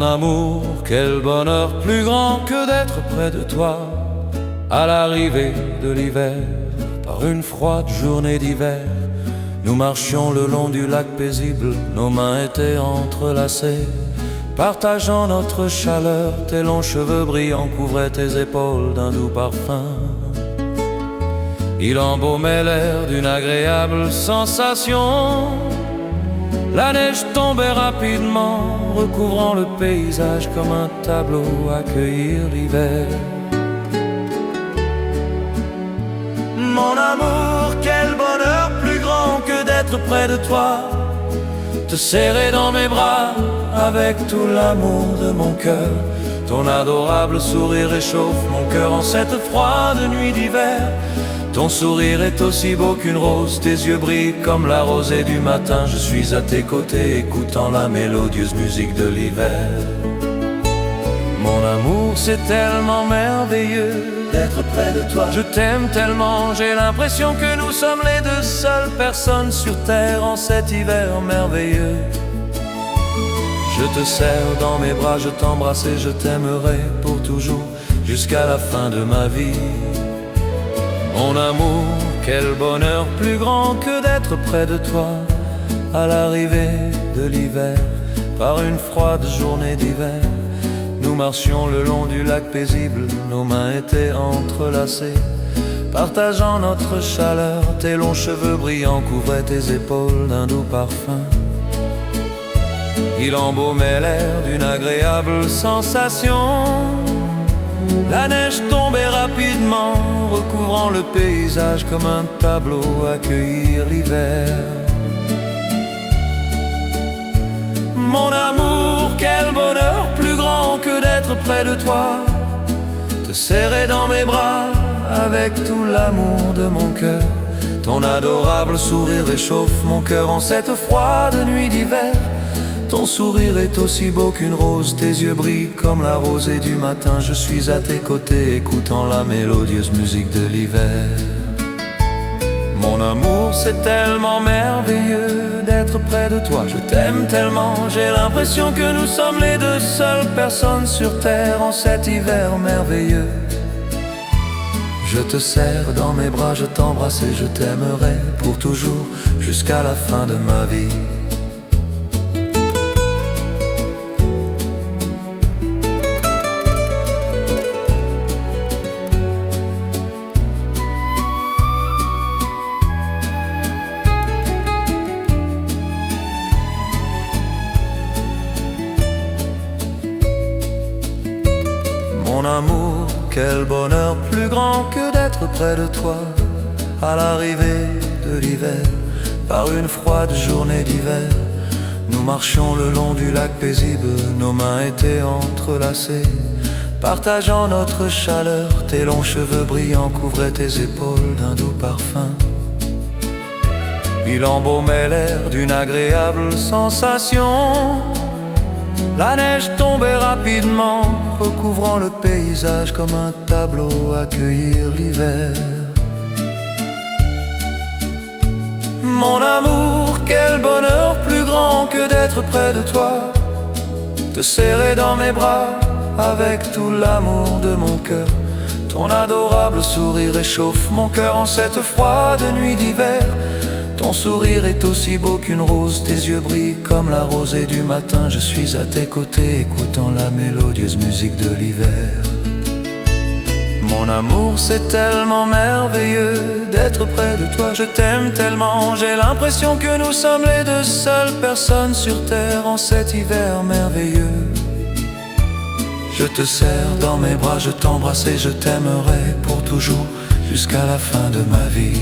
amour, quel bonheur plus grand que d'être près de toi. À l'arrivée de l'hiver, par une froide journée d'hiver, nous marchions le long du lac paisible, nos mains étaient entrelacées, partageant notre chaleur. Tes longs cheveux brillants couvraient tes épaules d'un doux parfum. Il embaumait l'air d'une agréable sensation. La neige tombait rapidement, recouvrant le paysage comme un tableau à accueillir l'hiver. Mon amour, quel bonheur plus grand que d'être près de toi, te serrer dans mes bras avec tout l'amour de mon cœur. Ton adorable sourire réchauffe mon cœur en cette froide nuit d'hiver. Ton sourire est aussi beau qu'une rose, tes yeux brillent comme la rosée du matin. Je suis à tes côtés écoutant la mélodieuse musique de l'hiver. Mon amour, c'est tellement merveilleux d'être près de toi. Je t'aime tellement, j'ai l'impression que nous sommes les deux seules personnes sur terre en cet hiver merveilleux. Je te serre dans mes bras, je t'embrasse et je t'aimerai pour toujours jusqu'à la fin de ma vie. Mon amour, quel bonheur plus grand que d'être près de toi. À l'arrivée de l'hiver, par une froide journée d'hiver, nous marchions le long du lac paisible, nos mains étaient entrelacées, partageant notre chaleur. Tes longs cheveux brillants couvraient tes épaules d'un doux parfum. Il embaumait l'air d'une agréable sensation. La neige tombait rapidement, recouvrant le paysage comme un tableau à accueillir l'hiver. Mon amour, quel bonheur plus grand que d'être près de toi, te serrer dans mes bras avec tout l'amour de mon cœur. Ton adorable sourire réchauffe mon cœur en cette froide nuit d'hiver. Ton sourire est aussi beau qu'une rose, tes yeux brillent comme la rosée du matin. Je suis à tes côtés écoutant la mélodieuse musique de l'hiver. Mon amour, c'est tellement merveilleux d'être près de toi. Je t'aime tellement, j'ai l'impression que nous sommes les deux seules personnes sur terre en cet hiver merveilleux. Je te serre dans mes bras, je t'embrasse et je t'aimerai pour toujours jusqu'à la fin de ma vie. Mon amour, quel bonheur plus grand que d'être près de toi. À l'arrivée de l'hiver, par une froide journée d'hiver, nous marchions le long du lac paisible, nos mains étaient entrelacées, partageant notre chaleur. Tes longs cheveux brillants couvraient tes épaules d'un doux parfum. Il embaumait l'air d'une agréable sensation. La neige tombait rapidement, recouvrant le paysage comme un tableau à accueillir l'hiver. Mon amour, quel bonheur plus grand que d'être près de toi, te serrer dans mes bras avec tout l'amour de mon cœur. Ton adorable sourire réchauffe mon cœur en cette froide nuit d'hiver. Ton sourire est aussi beau qu'une rose, tes yeux brillent comme la rosée du matin. Je suis à tes côtés écoutant la mélodieuse musique de l'hiver. Mon amour, c'est tellement merveilleux d'être près de toi. Je t'aime tellement, j'ai l'impression que nous sommes les deux seules personnes sur terre en cet hiver merveilleux. Je te serre dans mes bras, je t'embrasse et je t'aimerai pour toujours jusqu'à la fin de ma vie.